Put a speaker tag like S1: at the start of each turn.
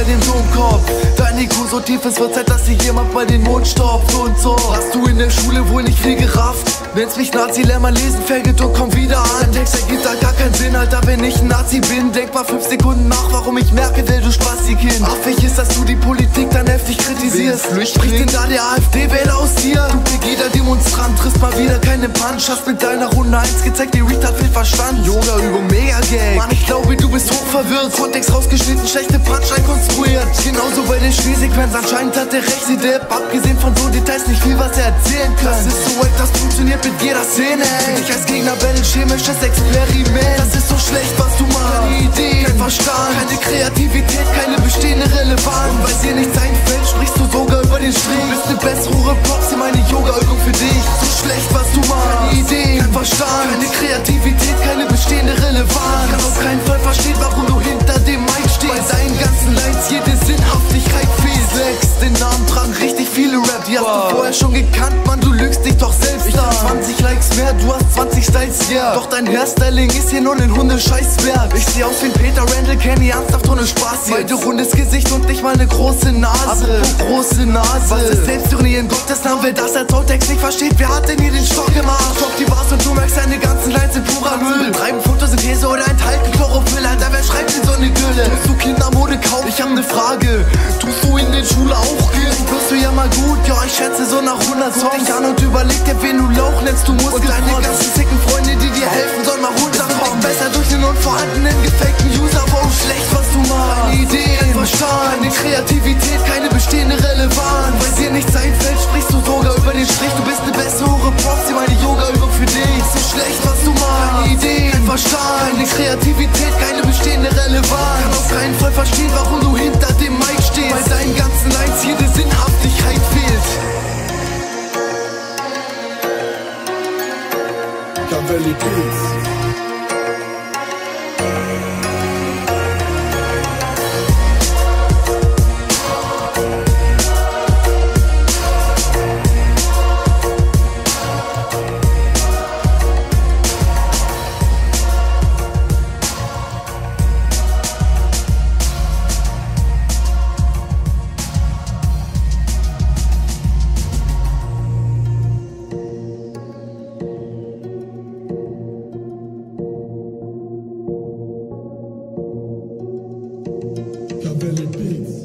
S1: bei dem Domkopf. Dein IQ so tief, es wird Zeit, dass sich jemand bei den Mond stopft und so. Hast du in der Schule wohl nicht viel gerafft? Nennst mich Nazi, lern mal lesen, fällt und komm wieder an. Der Text ergibt da gar keinen Sinn, Alter, wenn ich ein Nazi bin. Denk mal 5 Sekunden nach, warum ich merke, will du Spasti-Kind. Affig ist, dass du die Politik dann heftig kritisierst. Spricht denn da der AfD-Wähler aus dir? Du Pegida-Demonstrant, triffst mal wieder keine Punch. Hast mit deiner Runde 1 gezeigt, die Retard fehlt Verstand. Yoga-Übung, mega Gag. Mann, ich glaube, du bist hochverwirrt. Kontext rausgeschnitten, schlechte Punchline konstruiert. Genauso bei der Spielsequenz, anscheinend hat der rechte Depp, abgesehen von so Details, nicht viel, was er erzählen kann. Das ist so wack, das funktioniert mit jeder Szene. Für dich als Gegner Battle, chemisches Experiment. Das ist so schlecht, was du machst. Keine Idee, kein Verstand, keine Kreativität, keine bestehende Relevanz. Und weil dir nichts einfällt, sprichst du sogar über den Strich. Du bist eine bessere Props in meine Yoga-Übung für dich. So schlecht, was du machst. Keine Idee, kein Verstand, keine Kreativität, keine bestehende Relevanz. Ich kann auf keinen Fall verstehen, warum du hinter dem Mic stehst. Bei deinen ganzen Lines jede Sinnhaftigkeit fehlt. Den Namen tragen richtig viele Rap, die hast du vorher schon gekannt, Mann, du lügst dich doch selbst. Ich hab 20 Likes mehr, du hast 20 Styles, yeah. Doch dein Hairstyling ist hier nur ein Hundescheißwerk. Ich seh aus wie ein Peter Randall, Kenny, ernsthaft ohne Spaß jetzt. Beide rundes Gesicht und nicht mal eine große Nase. Apropos große Nase. Was ist Selbstironie in Gottes Namen? Wer das als Outtext nicht versteht, wer hat denn hier den Stock gemacht? Stopp die Bars und du merkst, deine ganzen Lines sind purer Müll. Betreiben Photosynthese oder enthalten Chlorophyll, Alter, wer schreibt denn so eine Gülle? Tust du Kindermode kaufen? Ich hab ne Frage. Tust du in den Schule auch gehen? Wirst du ja mal gut, ja, ich schätze so nach 100 Songs. Guck dich an und überleg dir, wen du Lauch nennst, du musst. Und deine ganzen sicken Freunde, die dir helfen, sollen mal runterkommen. Besser durch den unvorhandenen, gefakten User, wow, schlecht, was du machst. Keine Idee, kein Verstand, keine Kreativität, keine bestehende Relevanz. Weil dir nichts einfällt, sprichst du sogar über den Strich. Du bist eine bessere Props, sie meine Yoga-Übung für dich. So schlecht, was du machst. Keine Idee, kein Verstand, keine Kreativität, keine bestehende Relevanz. Kann auf keinen Fall verstehen, warum du hinter dem Mic stehst. Bei deinen ganzen Lines jede Sinnhaftigkeit fehlt.
S2: Cavelli Beats. Cavelli Beats.